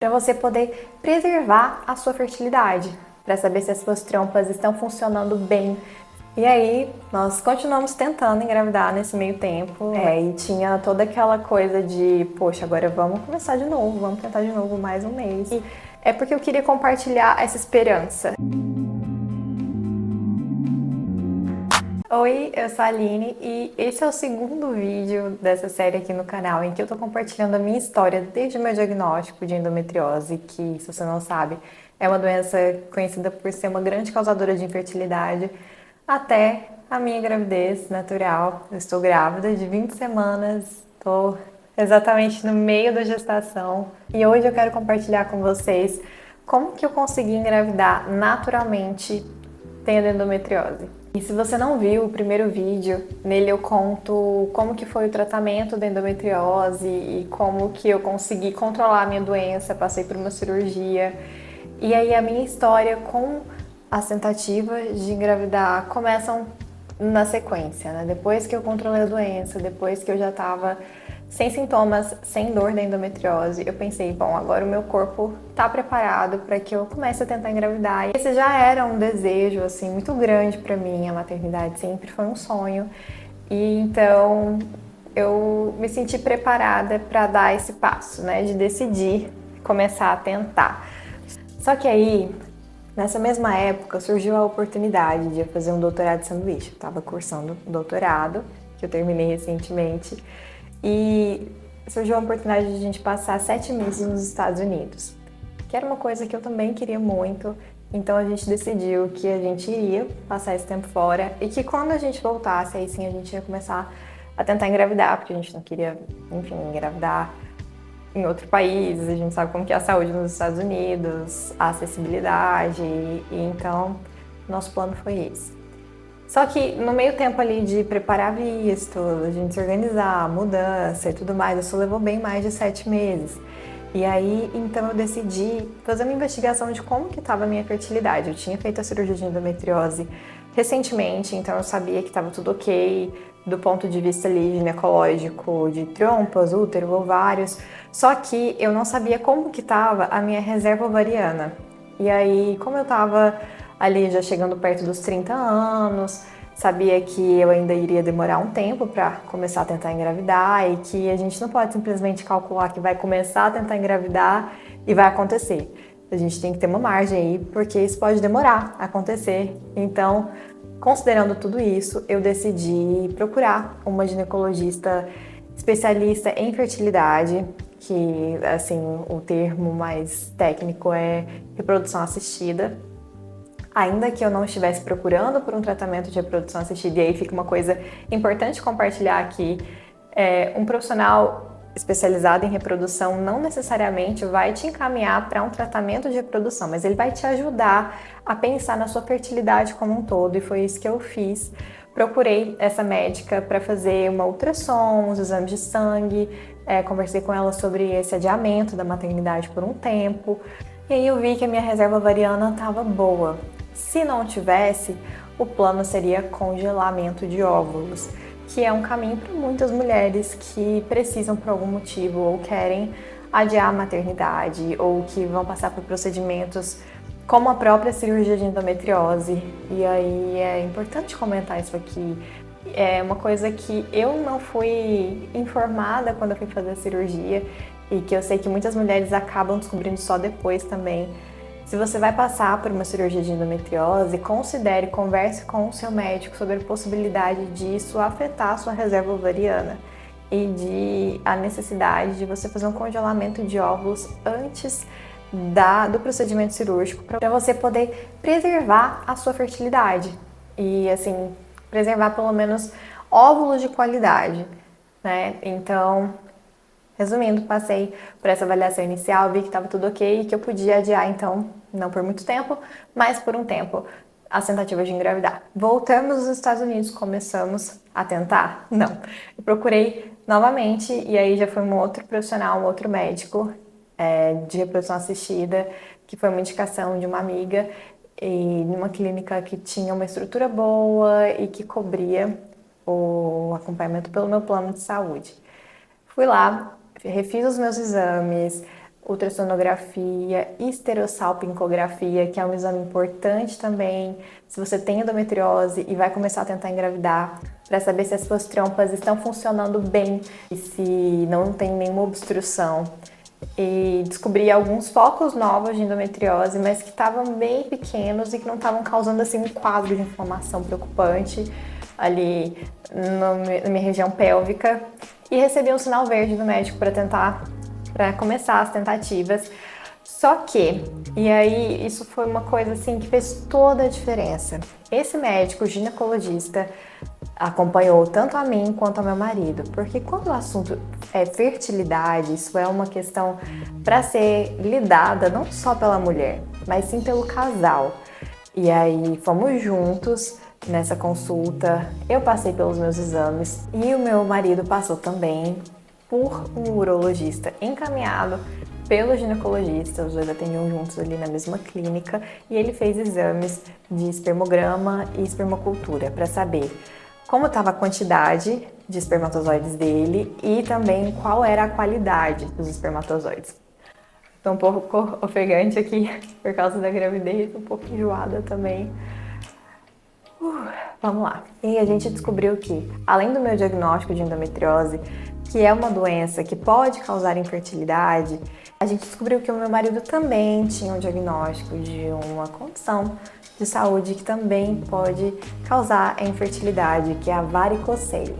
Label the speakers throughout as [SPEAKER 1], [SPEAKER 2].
[SPEAKER 1] para você poder preservar a sua fertilidade, para saber se as suas trompas estão funcionando bem. E aí, nós continuamos tentando engravidar nesse meio tempo, e tinha toda aquela coisa de, poxa, agora vamos começar de novo, vamos tentar de novo mais um mês. E é porque eu queria compartilhar essa esperança. Oi, eu sou a Aline e esse é o segundo vídeo dessa série aqui no canal em que eu tô compartilhando a minha história desde o meu diagnóstico de endometriose, que, se você não sabe, é uma doença conhecida por ser uma grande causadora de infertilidade, até a minha gravidez natural. Eu estou grávida de 20 semanas, estou exatamente no meio da gestação e hoje eu quero compartilhar com vocês como que eu consegui engravidar naturalmente tendo endometriose. E se você não viu o primeiro vídeo, nele eu conto como que foi o tratamento da endometriose e como que eu consegui controlar a minha doença, passei por uma cirurgia. E aí a minha história com as tentativas de engravidar começam na sequência, né? Depois que eu controlei a doença, depois que eu já estava sem sintomas, sem dor da endometriose, eu pensei, bom, agora o meu corpo está preparado para que eu comece a tentar engravidar. E esse já era um desejo, assim, muito grande para mim, a maternidade sempre foi um sonho. E então eu me senti preparada para dar esse passo, né, de decidir começar a tentar. Só que aí, nessa mesma época, surgiu a oportunidade de eu fazer um doutorado de sanduíche. Eu estava cursando doutorado, que eu terminei recentemente, e surgiu a oportunidade de a gente passar 7 meses nos Estados Unidos, que era uma coisa que eu também queria muito. Então a gente decidiu que a gente iria passar esse tempo fora e que quando a gente voltasse, aí sim a gente ia começar a tentar engravidar, porque a gente não queria, enfim, engravidar em outro país. A gente sabe como que é a saúde nos Estados Unidos, a acessibilidade, e então nosso plano foi esse. Só que no meio tempo ali de preparar visto, a gente se organizar, mudança e tudo mais, isso levou bem mais de 7 meses. E aí, então eu decidi fazer uma investigação de como que estava a minha fertilidade. Eu tinha feito a cirurgia de endometriose recentemente, então eu sabia que estava tudo ok do ponto de vista ali ginecológico, de trompas, útero, ovários. Só que eu não sabia como que estava a minha reserva ovariana. E aí, como eu estava ali já chegando perto dos 30 anos, sabia que eu ainda iria demorar um tempo para começar a tentar engravidar e que a gente não pode simplesmente calcular que vai começar a tentar engravidar e vai acontecer. A gente tem que ter uma margem aí, porque isso pode demorar a acontecer. Então, considerando tudo isso, eu decidi procurar uma ginecologista especialista em fertilidade, que assim, o termo mais técnico é reprodução assistida. Ainda que eu não estivesse procurando por um tratamento de reprodução assistida, e aí fica uma coisa importante compartilhar aqui, um profissional especializado em reprodução não necessariamente vai te encaminhar para um tratamento de reprodução, mas ele vai te ajudar a pensar na sua fertilidade como um todo, e foi isso que eu fiz. Procurei essa médica para fazer uma ultrassom, os exames de sangue, conversei com ela sobre esse adiamento da maternidade por um tempo, e aí eu vi que a minha reserva ovariana estava boa. Se não tivesse, o plano seria congelamento de óvulos, que é um caminho para muitas mulheres que precisam por algum motivo ou querem adiar a maternidade ou que vão passar por procedimentos como a própria cirurgia de endometriose. E aí é importante comentar isso aqui. É uma coisa que eu não fui informada quando eu fui fazer a cirurgia e que eu sei que muitas mulheres acabam descobrindo só depois também. Se você vai passar por uma cirurgia de endometriose, considere, converse com o seu médico sobre a possibilidade disso afetar a sua reserva ovariana e a necessidade de você fazer um congelamento de óvulos antes do procedimento cirúrgico para você poder preservar a sua fertilidade e, assim, preservar pelo menos óvulos de qualidade, né? Então, resumindo, passei por essa avaliação inicial, vi que estava tudo ok e que eu podia adiar, então, não por muito tempo, mas por um tempo, as tentativas de engravidar. Voltamos aos Estados Unidos, começamos a tentar? Não. Eu procurei novamente e aí já foi um outro profissional, um outro médico de reprodução assistida, que foi uma indicação de uma amiga, e numa clínica que tinha uma estrutura boa e que cobria o acompanhamento pelo meu plano de saúde. Fui lá, refiz os meus exames, ultrassonografia, esterossalpingografia, que é um exame importante também se você tem endometriose e vai começar a tentar engravidar, para saber se as suas trompas estão funcionando bem e se não tem nenhuma obstrução. E descobri alguns focos novos de endometriose, mas que estavam bem pequenos e que não estavam causando assim um quadro de inflamação preocupante ali na minha região pélvica. E recebi um sinal verde do médico para começar as tentativas. Só que, e aí isso foi uma coisa assim que fez toda a diferença. Esse médico ginecologista acompanhou tanto a mim quanto ao meu marido, porque quando o assunto é fertilidade, isso é uma questão para ser lidada não só pela mulher, mas sim pelo casal. E aí fomos juntos nessa consulta, eu passei pelos meus exames e o meu marido passou também por um urologista encaminhado pelo ginecologista, os dois atendiam juntos ali na mesma clínica, e ele fez exames de espermograma e espermocultura para saber como estava a quantidade de espermatozoides dele e também qual era a qualidade dos espermatozoides. Estou um pouco ofegante aqui por causa da gravidez, um pouco enjoada também. Vamos lá. E a gente descobriu que, além do meu diagnóstico de endometriose, que é uma doença que pode causar infertilidade, a gente descobriu que o meu marido também tinha um diagnóstico de uma condição de saúde que também pode causar a infertilidade, que é a varicocele.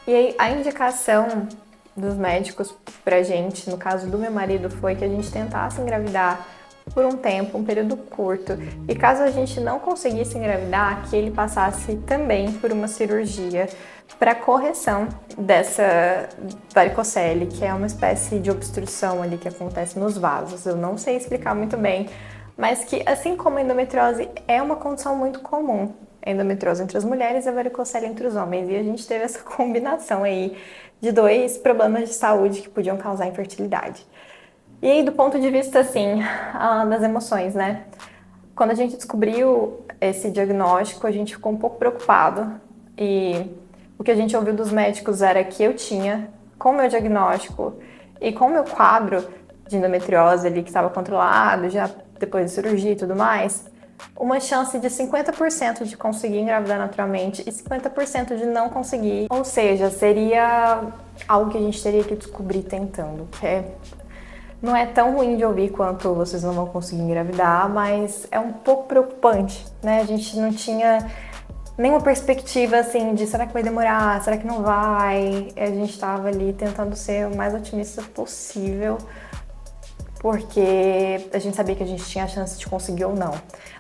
[SPEAKER 1] E aí, a indicação dos médicos pra gente, no caso do meu marido, foi que a gente tentasse engravidar por um tempo, um período curto, e caso a gente não conseguisse engravidar, que ele passasse também por uma cirurgia para correção dessa varicocele, que é uma espécie de obstrução ali que acontece nos vasos. Eu não sei explicar muito bem, mas que, assim como a endometriose é uma condição muito comum, a endometriose entre as mulheres e a varicocele entre os homens, e a gente teve essa combinação aí de dois problemas de saúde que podiam causar infertilidade. E aí, do ponto de vista, assim, das emoções, né? Quando a gente descobriu esse diagnóstico, a gente ficou um pouco preocupado, e o que a gente ouviu dos médicos era que eu tinha, com o meu diagnóstico e com o meu quadro de endometriose ali que estava controlado, já depois de cirurgia e tudo mais, uma chance de 50% de conseguir engravidar naturalmente e 50% de não conseguir. Ou seja, seria algo que a gente teria que descobrir tentando. Não é tão ruim de ouvir quanto vocês não vão conseguir engravidar, mas é um pouco preocupante, né? A gente não tinha nenhuma perspectiva assim de será que vai demorar, será que não vai? A gente estava ali tentando ser o mais otimista possível, porque a gente sabia que a gente tinha a chance de conseguir ou não.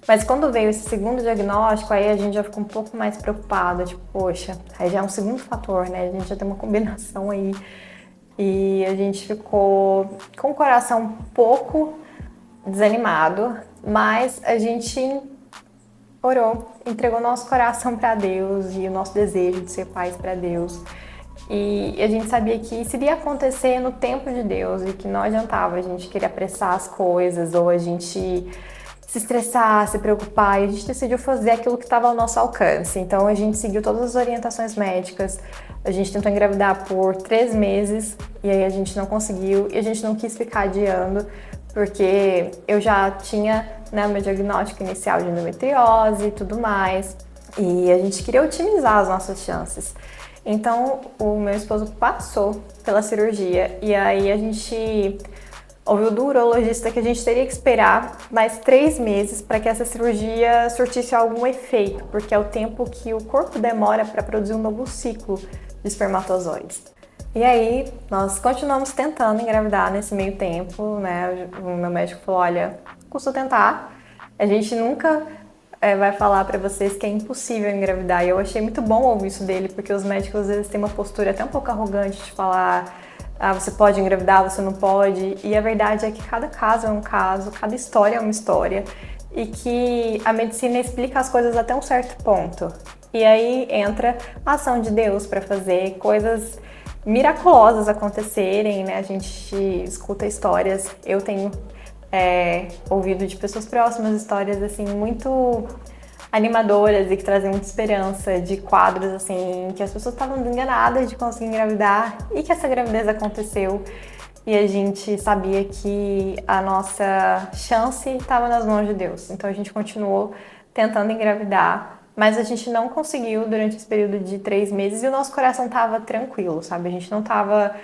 [SPEAKER 1] Mas quando veio esse segundo diagnóstico, aí a gente já ficou um pouco mais preocupada, tipo, poxa, aí já é um segundo fator, né? A gente já tem uma combinação aí. E a gente ficou com o coração um pouco desanimado, mas a gente orou, entregou nosso coração para Deus e o nosso desejo de ser pais para Deus. E a gente sabia que isso iria acontecer no tempo de Deus e que não adiantava a gente querer apressar as coisas ou a gente se estressar, se preocupar, e a gente decidiu fazer aquilo que estava ao nosso alcance. Então a gente seguiu todas as orientações médicas, a gente tentou engravidar por 3 meses e aí a gente não conseguiu e a gente não quis ficar adiando, porque eu já tinha, né, o meu diagnóstico inicial de endometriose e tudo mais, e a gente queria otimizar as nossas chances. Então o meu esposo passou pela cirurgia e aí a gente ouviu do urologista que a gente teria que esperar mais 3 meses para que essa cirurgia surtisse algum efeito, porque é o tempo que o corpo demora para produzir um novo ciclo de espermatozoides. E aí, nós continuamos tentando engravidar nesse meio tempo, né? O meu médico falou, olha, custa tentar, a gente nunca vai falar para vocês que é impossível engravidar. E eu achei muito bom ouvir isso dele, porque os médicos às vezes têm uma postura até um pouco arrogante de falar você pode engravidar, você não pode. E a verdade é que cada caso é um caso, cada história é uma história. E que a medicina explica as coisas até um certo ponto. E aí entra a ação de Deus para fazer coisas miraculosas acontecerem, né? A gente escuta histórias, eu tenho ouvido de pessoas próximas histórias assim muito animadoras e que trazem muita esperança, de quadros assim que as pessoas estavam enganadas de conseguir engravidar e que essa gravidez aconteceu. e a gente sabia que a nossa chance estava nas mãos de Deus. Então a gente continuou tentando engravidar, mas a gente não conseguiu durante esse período de 3 meses e o nosso coração estava tranquilo, sabe? A gente não estava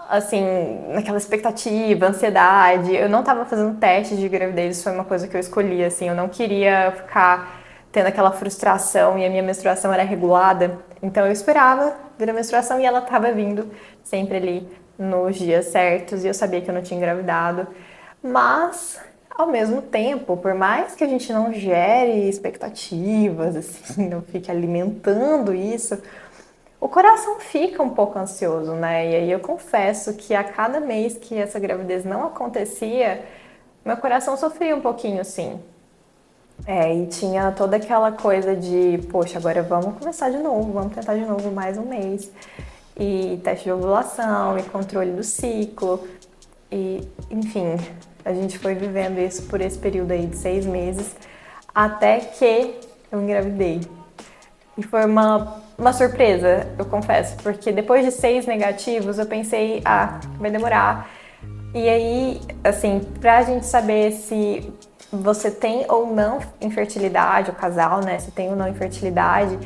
[SPEAKER 1] assim, naquela expectativa, ansiedade. Eu não estava fazendo teste de gravidez, isso foi uma coisa que eu escolhi, assim, eu não queria ficar tendo aquela frustração e a minha menstruação era regulada. Então eu esperava vir a menstruação e ela estava vindo sempre ali nos dias certos e eu sabia que eu não tinha engravidado. Mas, ao mesmo tempo, por mais que a gente não gere expectativas, assim, não fique alimentando isso, o coração fica um pouco ansioso, né? E aí eu confesso que a cada mês que essa gravidez não acontecia, meu coração sofria um pouquinho, sim. E tinha toda aquela coisa de, poxa, agora vamos começar de novo, vamos tentar de novo mais um mês. E teste de ovulação, e controle do ciclo, e enfim, a gente foi vivendo isso por esse período aí de 6 meses, até que eu engravidei. E foi uma surpresa, eu confesso, porque depois de 6 negativos eu pensei, vai demorar. E aí, assim, pra gente saber se você tem ou não infertilidade, o casal, né, se tem ou não infertilidade,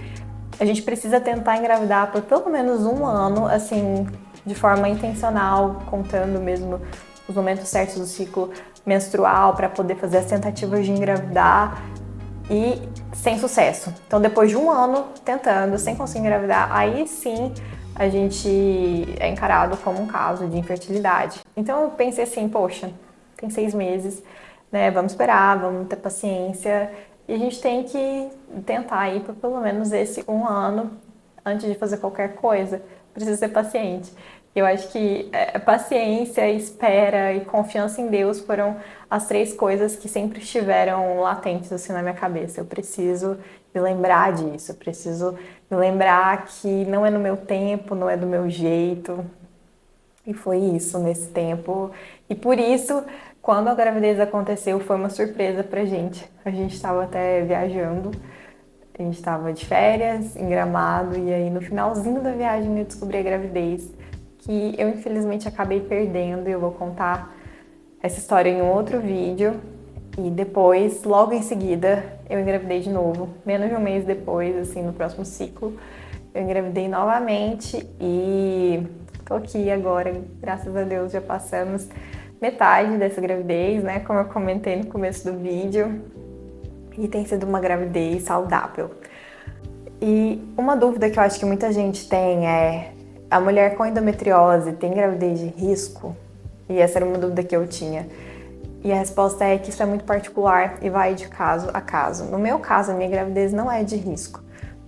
[SPEAKER 1] a gente precisa tentar engravidar por pelo menos 1 ano, assim, de forma intencional, contando mesmo os momentos certos do ciclo menstrual para poder fazer as tentativas de engravidar e sem sucesso. Então, depois de 1 ano tentando, sem conseguir engravidar, aí sim a gente é encarado como um caso de infertilidade. Então, eu pensei assim, poxa, tem 6 meses, né? Vamos esperar, vamos ter paciência. E a gente tem que tentar ir por pelo menos esse 1 ano antes de fazer qualquer coisa. Precisa ser paciente. Eu acho que paciência, espera e confiança em Deus foram as 3 coisas que sempre estiveram latentes assim na minha cabeça. Eu preciso me lembrar disso, eu preciso me lembrar que não é no meu tempo, não é do meu jeito. E foi isso nesse tempo. E por isso, quando a gravidez aconteceu, foi uma surpresa pra gente. A gente estava até viajando, a gente estava de férias, em Gramado, e aí no finalzinho da viagem eu descobri a gravidez, que eu infelizmente acabei perdendo, e eu vou contar essa história em um outro vídeo. E depois, logo em seguida, eu engravidei de novo. Menos de um mês depois, assim, no próximo ciclo, eu engravidei novamente e tô aqui agora, graças a Deus, já passamos metade dessa gravidez, né? Como eu comentei no começo do vídeo. E tem sido uma gravidez saudável. E uma dúvida que eu acho que muita gente tem é: a mulher com endometriose tem gravidez de risco? E essa era uma dúvida que eu tinha. E a resposta é que isso é muito particular e vai de caso a caso. No meu caso, a minha gravidez não é de risco.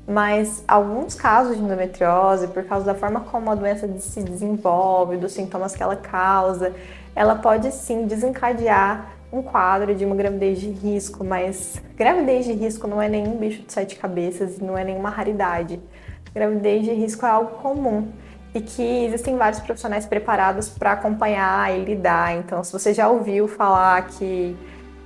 [SPEAKER 1] Mas alguns casos de endometriose, por causa da forma como a doença se desenvolve, dos sintomas que ela causa, ela pode sim desencadear um quadro de uma gravidez de risco, mas gravidez de risco não é nenhum bicho de 7 cabeças e não é nenhuma raridade. Gravidez de risco é algo comum e que existem vários profissionais preparados para acompanhar e lidar. Então, se você já ouviu falar que,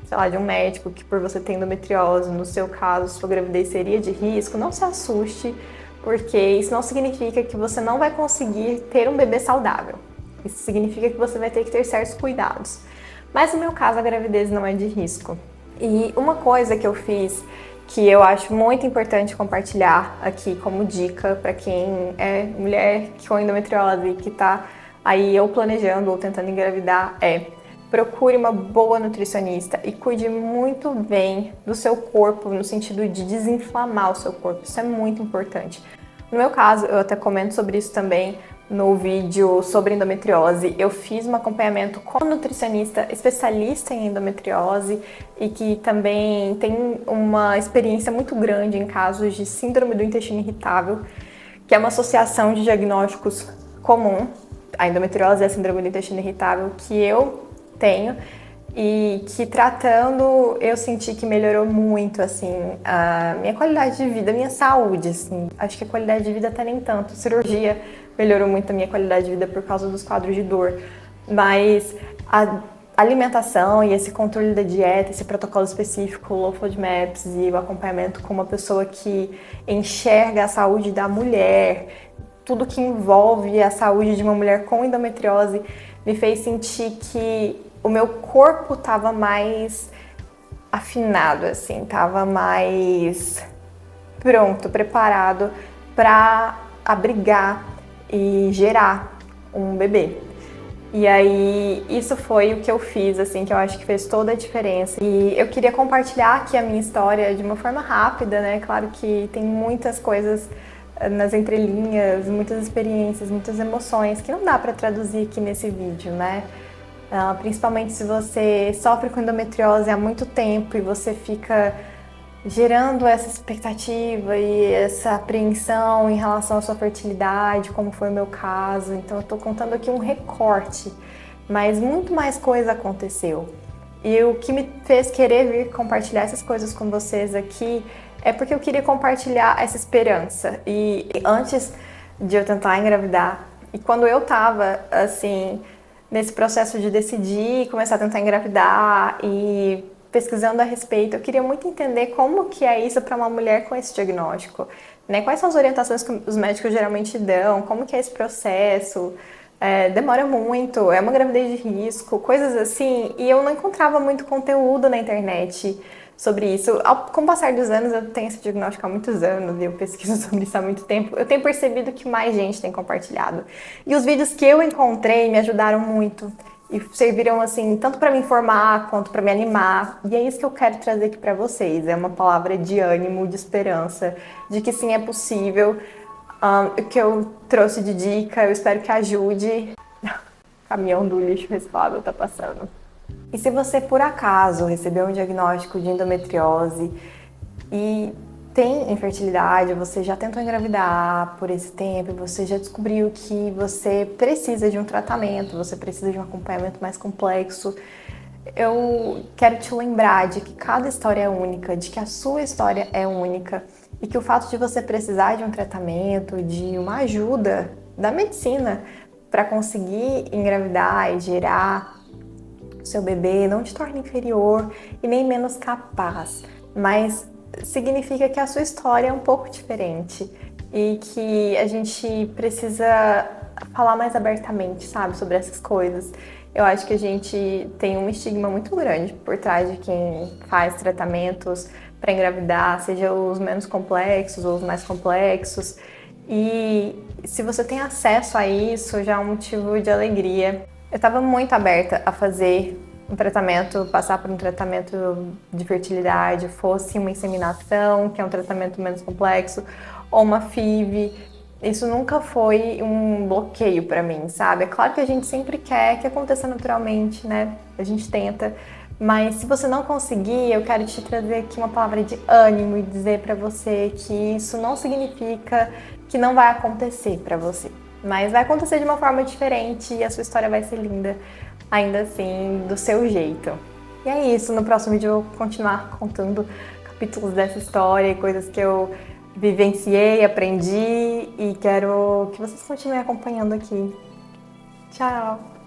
[SPEAKER 1] sei lá, de um médico que por você ter endometriose, no seu caso, sua gravidez seria de risco, não se assuste, porque isso não significa que você não vai conseguir ter um bebê saudável. Isso significa que você vai ter que ter certos cuidados. Mas no meu caso, a gravidez não é de risco. E uma coisa que eu fiz que eu acho muito importante compartilhar aqui como dica para quem é mulher com endometriose e que tá aí ou planejando ou tentando engravidar é: procure uma boa nutricionista e cuide muito bem do seu corpo, no sentido de desinflamar o seu corpo. Isso é muito importante. No meu caso, eu até comento sobre isso também no vídeo sobre endometriose. Eu fiz um acompanhamento com um nutricionista especialista em endometriose e que também tem uma experiência muito grande em casos de síndrome do intestino irritável, que é uma associação de diagnósticos comum. A endometriose é a síndrome do intestino irritável que eu tenho e que tratando eu senti que melhorou muito, assim, a minha qualidade de vida, a minha saúde, assim. Acho que a qualidade de vida até nem tanto. Cirurgia melhorou muito a minha qualidade de vida por causa dos quadros de dor, mas a alimentação e esse controle da dieta, esse protocolo específico, o Low FODMAPs e o acompanhamento com uma pessoa que enxerga a saúde da mulher, tudo que envolve a saúde de uma mulher com endometriose, me fez sentir que o meu corpo estava mais afinado, assim, estava mais pronto, preparado para abrigar e gerar um bebê. E aí, isso foi o que eu fiz, assim, que eu acho que fez toda a diferença. E eu queria compartilhar aqui a minha história de uma forma rápida, né? Claro que tem muitas coisas nas entrelinhas, muitas experiências, muitas emoções que não dá para traduzir aqui nesse vídeo, né? Principalmente se você sofre com endometriose há muito tempo e você fica gerando essa expectativa e essa apreensão em relação à sua fertilidade, como foi o meu caso. Então eu tô contando aqui um recorte, mas muito mais coisa aconteceu. E o que me fez querer vir compartilhar essas coisas com vocês aqui é porque eu queria compartilhar essa esperança. E antes de eu tentar engravidar, e quando eu tava assim, nesse processo de decidir começar a tentar engravidar e pesquisando a respeito, eu queria muito entender como que é isso para uma mulher com esse diagnóstico, né? Quais são as orientações que os médicos geralmente dão, como que é esse processo, demora muito, é uma gravidez de risco, coisas assim, e eu não encontrava muito conteúdo na internet sobre isso. Com o passar dos anos, eu tenho esse diagnóstico há muitos anos e eu pesquiso sobre isso há muito tempo, eu tenho percebido que mais gente tem compartilhado. E os vídeos que eu encontrei me ajudaram muito e serviram assim tanto para me informar quanto para me animar. E é isso que eu quero trazer aqui para vocês. É uma palavra de ânimo, de esperança, de que sim, é possível. O que eu trouxe de dica, eu espero que ajude. O caminhão do lixo responsável tá passando. E se você por acaso recebeu um diagnóstico de endometriose e tem infertilidade, você já tentou engravidar por esse tempo, você já descobriu que você precisa de um tratamento, você precisa de um acompanhamento mais complexo, eu quero te lembrar de que cada história é única, de que a sua história é única e que o fato de você precisar de um tratamento, de uma ajuda da medicina para conseguir engravidar e gerar seu bebê não te torna inferior e nem menos capaz, mas significa que a sua história é um pouco diferente e que a gente precisa falar mais abertamente, sabe, sobre essas coisas. Eu acho que a gente tem um estigma muito grande por trás de quem faz tratamentos para engravidar, seja os menos complexos ou os mais complexos. E se você tem acesso a isso, já é um motivo de alegria. Eu estava muito aberta a fazer um tratamento, passar por um tratamento de fertilidade, fosse uma inseminação, que é um tratamento menos complexo, ou uma FIV. Isso nunca foi um bloqueio para mim, sabe? É claro que a gente sempre quer que aconteça naturalmente, né? A gente tenta, mas se você não conseguir, eu quero te trazer aqui uma palavra de ânimo e dizer para você que isso não significa que não vai acontecer para você, mas vai acontecer de uma forma diferente e a sua história vai ser linda, ainda assim, do seu jeito. E é isso, no próximo vídeo eu vou continuar contando capítulos dessa história e coisas que eu vivenciei, aprendi e quero que vocês continuem acompanhando aqui. Tchau!